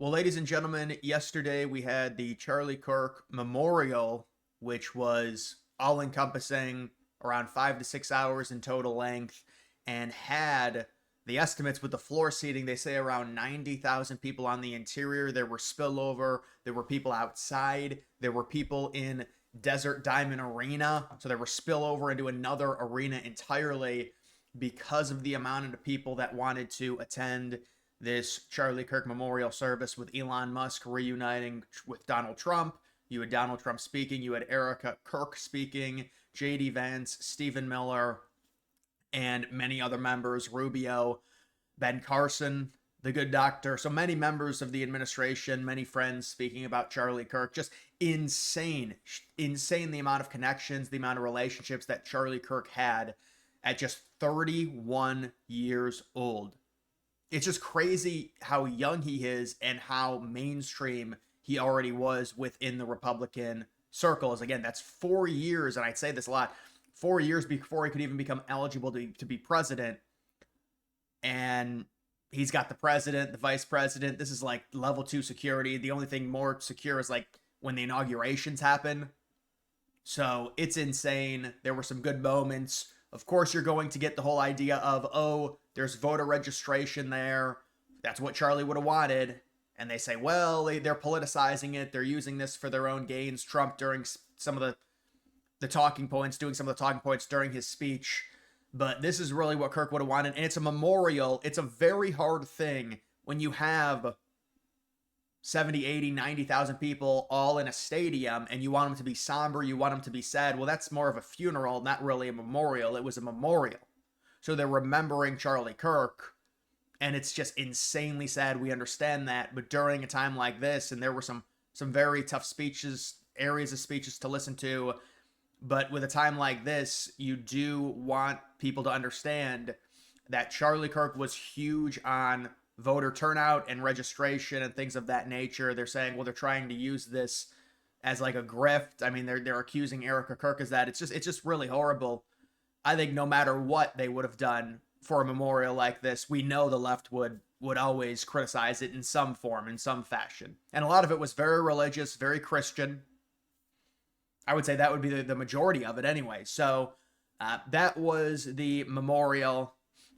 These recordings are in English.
Well, ladies and gentlemen, yesterday we had the Charlie Kirk Memorial, which was all encompassing, around 5 to 6 hours in total length, and had the estimates with the floor seating. They say around 90,000 people on the interior. There were spillover, there were people outside, there were people in Desert Diamond Arena. So there were spillover into another arena entirely because of the amount of people that wanted to attend this Charlie Kirk Memorial service, with Elon Musk reuniting with Donald Trump. You had Donald Trump speaking, you had Erica Kirk speaking, JD Vance, Stephen Miller, and many other members, Rubio, Ben Carson, the good doctor. So many members of the administration, many friends speaking about Charlie Kirk. Just insane, insane the amount of connections, the amount of relationships that Charlie Kirk had at just 31 years old. It's just crazy how young he is and how mainstream he already was within the Republican circles. Again, that's 4 years, and I'd say this a lot, 4 years before he could even become eligible to be president. And he's got the president, the vice president. This is like level 2 security. The only thing more secure is like when the inaugurations happen. So it's insane. There were some good moments. Of course, you're going to get the whole idea of, oh, there's voter registration there. That's what Charlie would have wanted. And they say, well, they're politicizing it. They're using this for their own gains. Trump, during some of the talking points, doing some of the talking points during his speech. But this is really what Kirk would have wanted. And it's a memorial. It's a very hard thing when you have 70, 80, 90,000 people all in a stadium and you want them to be somber, you want them to be sad. Well, that's more of a funeral, not really a memorial. It was a memorial. So they're remembering Charlie Kirk, and it's just insanely sad. We understand that. But during a time like this, and there were some very tough speeches, areas of speeches to listen to, but with a time like this, you do want people to understand that Charlie Kirk was huge on voter turnout and registration and things of that nature. They're saying, well, they're trying to use this as like a grift. I mean, they're accusing Erica Kirk as that. It's just really horrible. I think no matter what they would have done for a memorial like this, we know the left would always criticize it in some form, in some fashion. And a lot of it was very religious, very Christian. I would say that would be the majority of it anyway. So that was the memorial,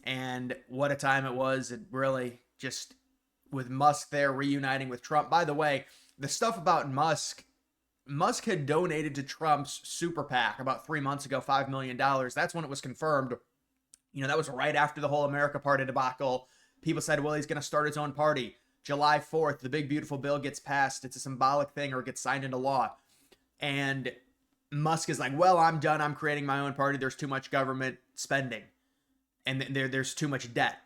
and what a time it was. It really just, with Musk there reuniting with Trump. By the way, the stuff about Musk had donated to Trump's super PAC about 3 months ago, $5 million. That's when it was confirmed. You know, that was right after the whole America Party debacle. People said, well, he's going to start his own party. July 4th, the big, beautiful bill gets passed. It's a symbolic thing, or it gets signed into law. And Musk is like, well, I'm done. I'm creating my own party. There's too much government spending. And there's too much debt.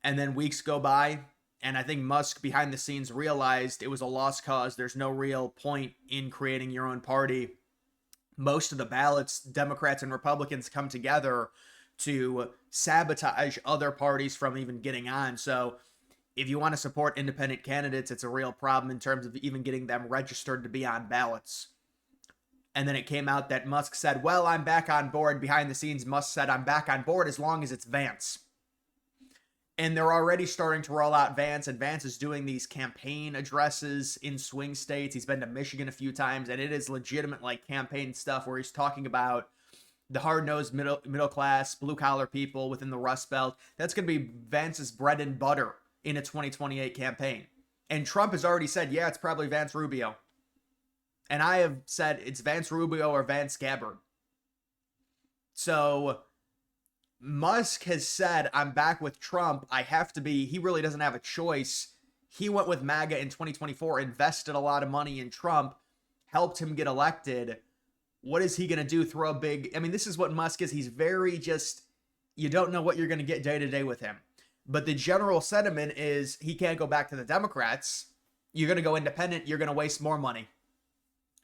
And then weeks go by, and I think Musk behind the scenes realized it was a lost cause. There's no real point in creating your own party. Most of the ballots, Democrats and Republicans come together to sabotage other parties from even getting on. So if you want to support independent candidates, it's a real problem in terms of even getting them registered to be on ballots. And then it came out that Musk said, well, I'm back on board. Behind the scenes, Musk said, I'm back on board as long as it's Vance. And they're already starting to roll out Vance, and Vance is doing these campaign addresses in swing states. He's been to Michigan a few times, and it is legitimate like campaign stuff where he's talking about the hard-nosed middle class, blue-collar people within the Rust Belt. That's going to be Vance's bread and butter in a 2028 campaign. And Trump has already said, yeah, it's probably Vance Rubio. And I have said it's Vance Rubio or Vance Gabbard. So Musk has said, I'm back with Trump. I have to be. He really doesn't have a choice. He went with MAGA in 2024, invested a lot of money in Trump, helped him get elected. What is he going to do? Throw a big... I mean, this is what Musk is. He's very just... You don't know what you're going to get day to day with him. But the general sentiment is he can't go back to the Democrats. You're going to go independent. You're going to waste more money.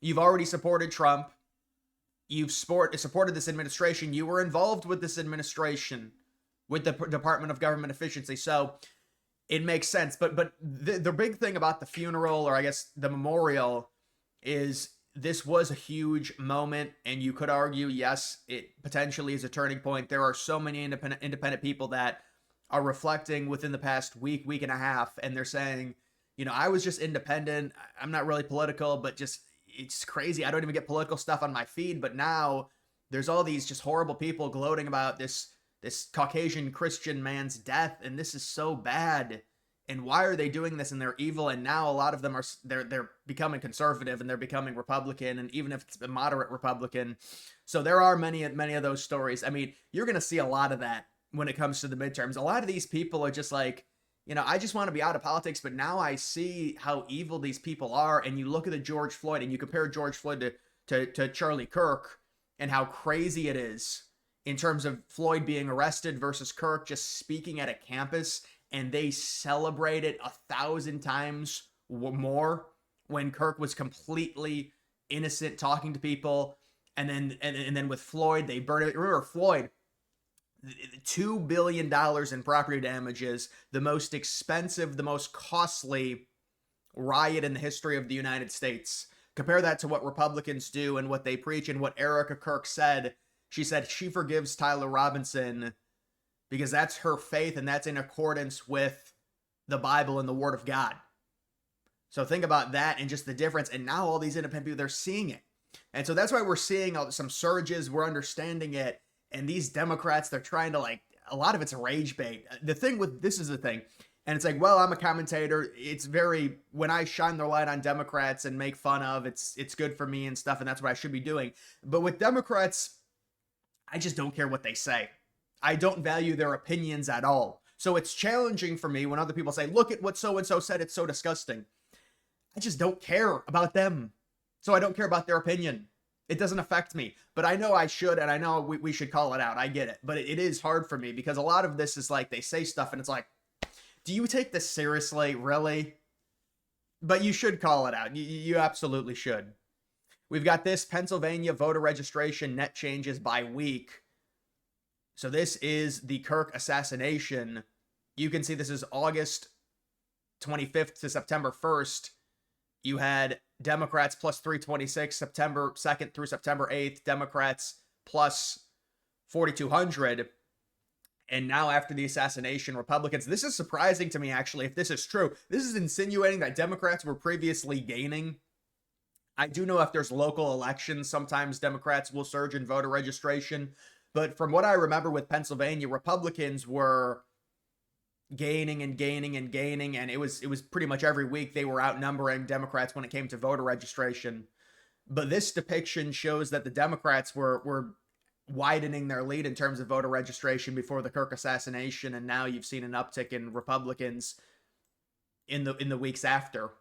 You've already supported Trump. You've supported this administration. You were involved with this administration, with the Department of Government Efficiency. So it makes sense. But the big thing about the funeral, or I guess the memorial, is this was a huge moment. And you could argue, yes, it potentially is a turning point. There are so many independent people that are reflecting within the past week and a half, and they're saying, I was just independent. I'm not really political, but just it's crazy. I don't even get political stuff on my feed, but now there's all these just horrible people gloating about this Caucasian Christian man's death, and this is so bad. And why are they doing this? And they're evil. And now a lot of them are they're becoming conservative and they're becoming Republican, and even if it's a moderate Republican. So there are many of those stories. I mean, you're gonna see a lot of that when it comes to the midterms. A lot of these people are just like, I just want to be out of politics, but now I see how evil these people are. And you look at the George Floyd and you compare George Floyd to Charlie Kirk and how crazy it is in terms of Floyd being arrested versus Kirk just speaking at a campus, and they celebrate it 1,000 times more when Kirk was completely innocent talking to people. And then with Floyd, they burned it. Remember Floyd, $2 billion in property damages, the most expensive, the most costly riot in the history of the United States. Compare that to what Republicans do and what they preach, and what Erica Kirk said. She said she forgives Tyler Robinson because that's her faith and that's in accordance with the Bible and the Word of God. So think about that and just the difference. And now all these independent people, they're seeing it. And so that's why we're seeing some surges. We're understanding it. And these Democrats, they're trying to a lot of it's rage bait. This is the thing. And it's like, well, I'm a commentator. It's very, when I shine the light on Democrats and make fun of, it's good for me and stuff. And that's what I should be doing. But with Democrats, I just don't care what they say. I don't value their opinions at all. So it's challenging for me when other people say, look at what so-and-so said, it's so disgusting. I just don't care about them. So I don't care about their opinion. It doesn't affect me. But I know I should, and I know we should call it out. I get it. But it is hard for me because a lot of this is like they say stuff and it's like, do you take this seriously? Really? But you should call it out. You absolutely should. We've got this Pennsylvania voter registration net changes by week. So this is the Kirk assassination. You can see this is August 25th to September 1st. You had Democrats plus 326, September 2nd through September 8th. Democrats plus 4,200. And now after the assassination, Republicans, this is surprising to me, actually, if this is true. This is insinuating that Democrats were previously gaining. I do know if there's local elections, sometimes Democrats will surge in voter registration. But from what I remember with Pennsylvania, Republicans were gaining and gaining and gaining, and it was pretty much every week they were outnumbering Democrats when it came to voter registration. But this depiction shows that the Democrats were widening their lead in terms of voter registration before the Kirk assassination, and now you've seen an uptick in Republicans in the weeks after.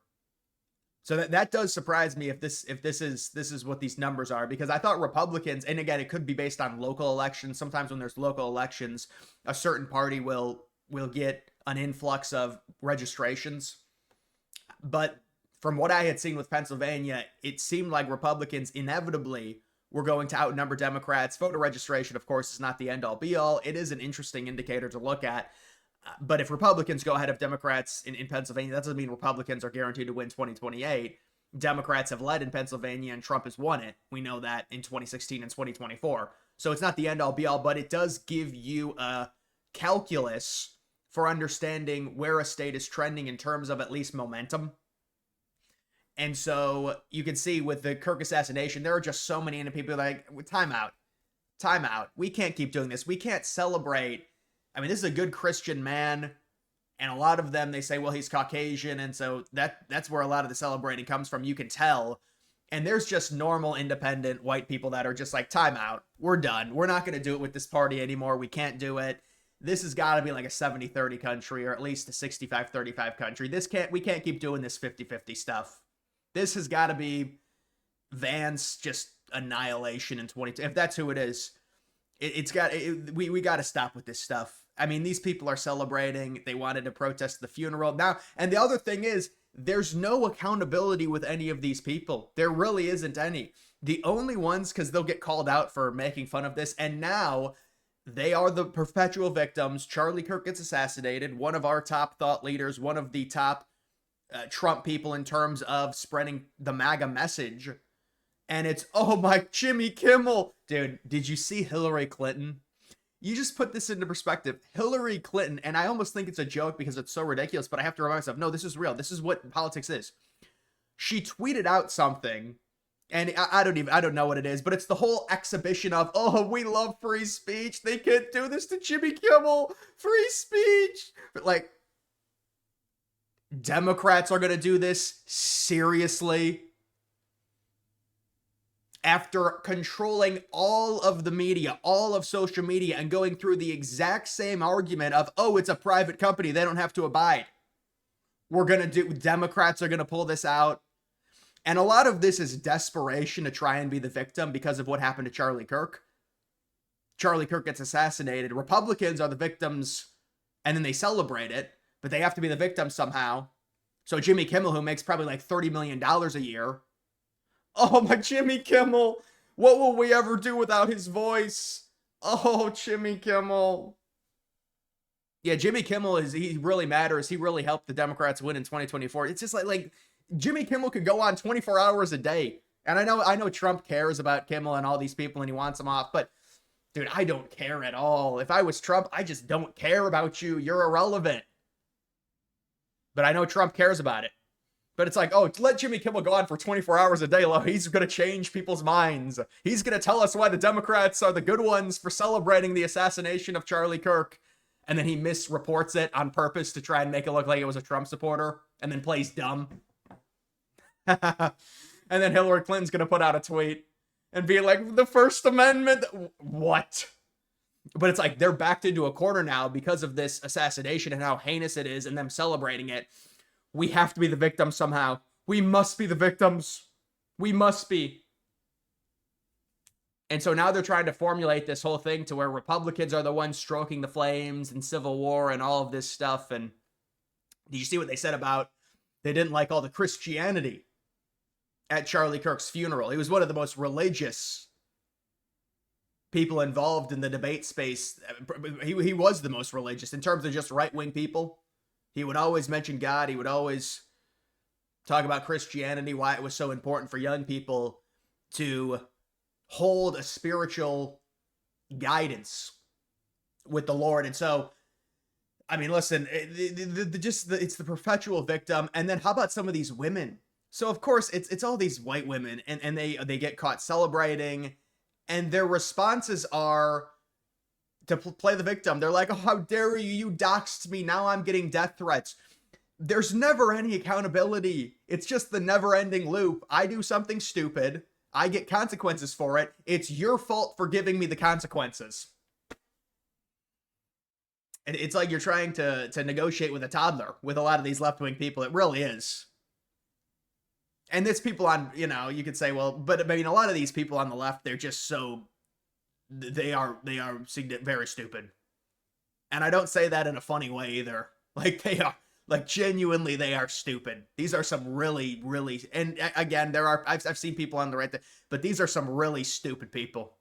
So that does surprise me if this is what these numbers are, because I thought Republicans, and again, it could be based on local elections. Sometimes when there's local elections, a certain party will get an influx of registrations. But from what I had seen with Pennsylvania, it seemed like Republicans inevitably were going to outnumber Democrats. Voter registration, of course, is not the end all be all. It is an interesting indicator to look at. But if Republicans go ahead of Democrats in Pennsylvania, that doesn't mean Republicans are guaranteed to win 2028. Democrats have led in Pennsylvania and Trump has won it. We know that in 2016 and 2024. So it's not the end all be all, but it does give you a calculus for understanding where a state is trending in terms of at least momentum. And so you can see with the Kirk assassination, there are just so many people like, time out. We can't keep doing this. We can't celebrate. I mean, this is a good Christian man, and a lot of them, they say, well, he's Caucasian, and so that's where a lot of the celebrating comes from. You can tell. And there's just normal, independent white people that are just like, time out. We're done. We're not going to do it with this party anymore. We can't do it. This has got to be like a 70-30 country, or at least a 65-35 country. We can't keep doing this 50-50 stuff. This has got to be Vance just annihilation in 22. If that's who it is, we got to stop with this stuff. I mean, these people are celebrating. They wanted to protest the funeral. Now, and the other thing is, there's no accountability with any of these people. There really isn't any. The only ones, because they'll get called out for making fun of this, and now they are the perpetual victims. Charlie Kirk gets assassinated, one of our top thought leaders, one of the top Trump people in terms of spreading the MAGA message. And it's, oh my, Jimmy Kimmel. Dude, did you see Hillary Clinton? you just put this into perspective. Hillary Clinton, and I almost think it's a joke because it's so ridiculous, but I have to remind myself, no, this is real. This is what politics is. She tweeted out something, and I don't know what it is, but it's the whole exhibition of, oh, we love free speech. They can't do this to Jimmy Kimmel. Free speech. But like, Democrats are going to do this? Seriously? After controlling all of the media, all of social media, and going through the exact same argument of, oh, it's a private company, they don't have to abide. Democrats are going to pull this out. And a lot of this is desperation to try and be the victim because of what happened to Charlie Kirk. Charlie Kirk gets assassinated. Republicans are the victims, and then they celebrate it, but they have to be the victim somehow. So Jimmy Kimmel, who makes probably like $30 million a year. Oh, my Jimmy Kimmel. What will we ever do without his voice? Oh, Jimmy Kimmel. Yeah, Jimmy Kimmel he really matters. He really helped the Democrats win in 2024. It's just like Jimmy Kimmel could go on 24 hours a day. And I know Trump cares about Kimmel and all these people and he wants them off, but dude, I don't care at all. If I was Trump, I just don't care about you. You're irrelevant. But I know Trump cares about it. But it's like, oh, let Jimmy Kimmel go on for 24 hours a day. He's going to change people's minds. He's going to tell us why the Democrats are the good ones for celebrating the assassination of Charlie Kirk. And then he misreports it on purpose to try and make it look like it was a Trump supporter. And then plays dumb. And then Hillary Clinton's going to put out a tweet and be like, the First Amendment. What? But it's like they're backed into a corner now because of this assassination and how heinous it is and them celebrating it. We have to be the victims somehow. We must be the victims. We must be. And so now they're trying to formulate this whole thing to where Republicans are the ones stroking the flames and civil war and all of this stuff. And did you see what they said about they didn't like all the Christianity at Charlie Kirk's funeral? He was one of the most religious people involved in the debate space. He was the most religious in terms of just right-wing people. He would always mention God. He would always talk about Christianity, why it was so important for young people to hold a spiritual guidance with the Lord. And so, I mean, listen, it's the perpetual victim. And then how about some of these women? So, of course, it's all these white women, and they get caught celebrating, and their responses are to play the victim. They're like, oh, how dare you? You doxed me. Now I'm getting death threats. There's never any accountability. It's just the never-ending loop. I do something stupid. I get consequences for it. It's your fault for giving me the consequences. And it's like you're trying to negotiate with a toddler with a lot of these left-wing people. It really is. And it's people on, you could say, well, but I mean, a lot of these people on the left, they're just so... They are very stupid. And I don't say that in a funny way either. Like, they are, like, genuinely, they are stupid. These are some really, really, and again, I've seen people on the right there, but these are some really stupid people.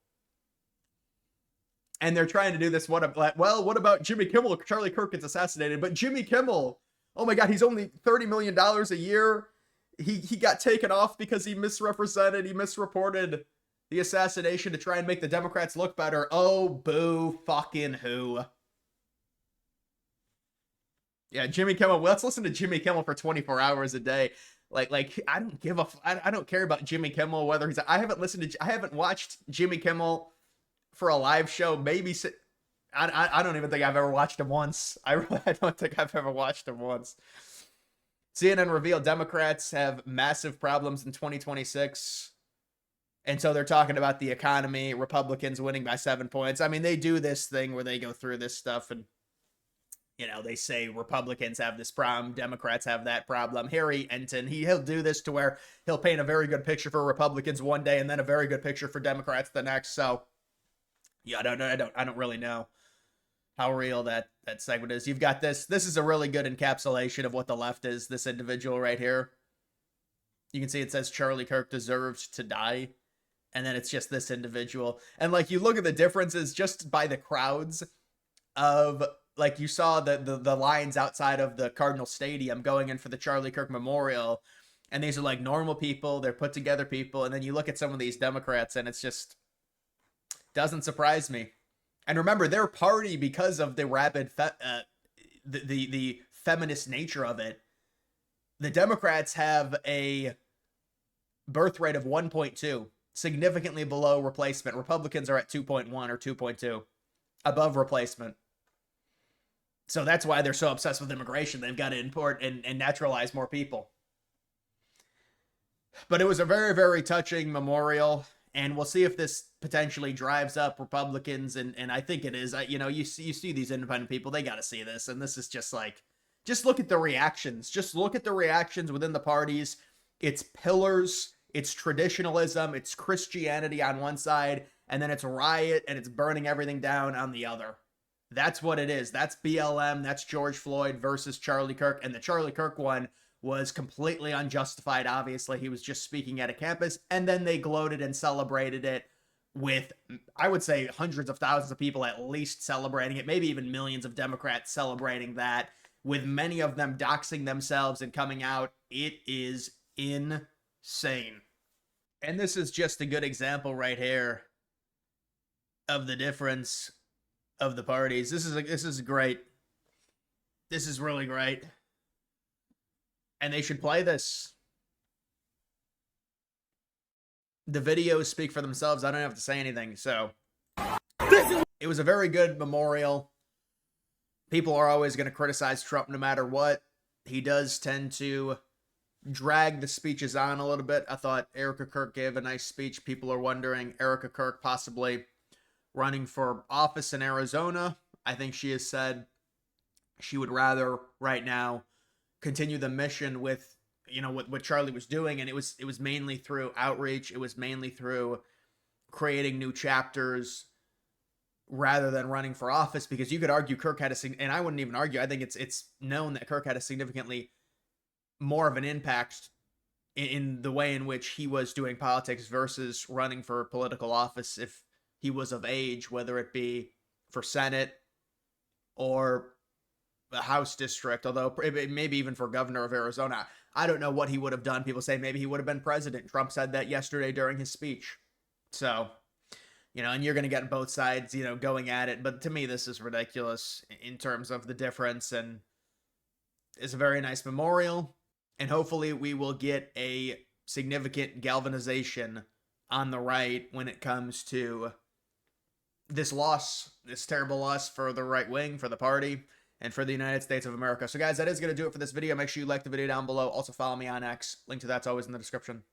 And they're trying to do this, what about Jimmy Kimmel? Charlie Kirk gets assassinated, but Jimmy Kimmel, oh my God, he's only $30 million a year. He got taken off because he misreported the assassination to try and make the Democrats look better. Oh, boo fucking who. Yeah, Jimmy Kimmel. Let's listen to Jimmy Kimmel for 24 hours a day. Like I don't give a I don't care about Jimmy Kimmel, whether he's I haven't watched Jimmy Kimmel for a live show. Maybe I don't even think I've ever watched him once. I don't think I've ever watched him once. CNN revealed Democrats have massive problems in 2026. And so they're talking about the economy, Republicans winning by 7 points. I mean, they do this thing where they go through this stuff and, they say Republicans have this problem, Democrats have that problem. Harry Enton, he'll do this to where he'll paint a very good picture for Republicans one day and then a very good picture for Democrats the next. So, yeah, I don't really know how real that segment is. You've got this is a really good encapsulation of what the left is, this individual right here. You can see it says Charlie Kirk deserves to die. And then it's just this individual. And like you look at the differences just by the crowds of, like, you saw the lines outside of the Cardinal Stadium going in for the Charlie Kirk Memorial. And these are like normal people. They're put together people. And then you look at some of these Democrats and it's just doesn't surprise me. And remember, their party, because of the rapid, the feminist nature of it, the Democrats have a birth rate of 1.2, significantly below replacement. Republicans are at 2.1 or 2.2, above replacement. So that's why they're so obsessed with immigration. They've got to import and naturalize more people. But it was a very, very touching memorial. And we'll see if this potentially drives up Republicans. And I think it is. You see these independent people, they got to see this. And this is just like, just look at the reactions. Just look at the reactions within the parties. It's pillars, it's traditionalism, it's Christianity on one side, and then it's riot and it's burning everything down on the other. That's what it is. That's BLM. That's George Floyd versus Charlie Kirk. And the Charlie Kirk one was completely unjustified. Obviously, he was just speaking at a campus. And then they gloated and celebrated it with, I would say, hundreds of thousands of people at least celebrating it, maybe even millions of Democrats celebrating that, with many of them doxing themselves and coming out. It is insane. And this is just a good example right here of the difference of the parties. This is great. This is really great. And they should play this. The videos speak for themselves. I don't have to say anything. So it was a very good memorial. People are always going to criticize Trump no matter what. He does tend to drag the speeches on a little bit. I thought Erica Kirk gave a nice speech. People are wondering, Erica Kirk possibly running for office in Arizona. I think she has said she would rather right now continue the mission with, what Charlie was doing. And it was mainly through outreach. It was mainly through creating new chapters rather than running for office, because you could argue Kirk had and I wouldn't even argue. I think it's known that Kirk had a significantly more of an impact in the way in which he was doing politics versus running for political office if he was of age, whether it be for Senate or the House district, although maybe even for governor of Arizona. I don't know what he would have done. People say maybe he would have been president. Trump said that yesterday during his speech. So, and you're going to get both sides, going at it. But to me, this is ridiculous in terms of the difference. And it's a very nice memorial. And hopefully we will get a significant galvanization on the right when it comes to this loss, this terrible loss for the right wing, for the party, and for the United States of America. So guys, that is going to do it for this video. Make sure you like the video down below. Also follow me on X. Link to that's always in the description.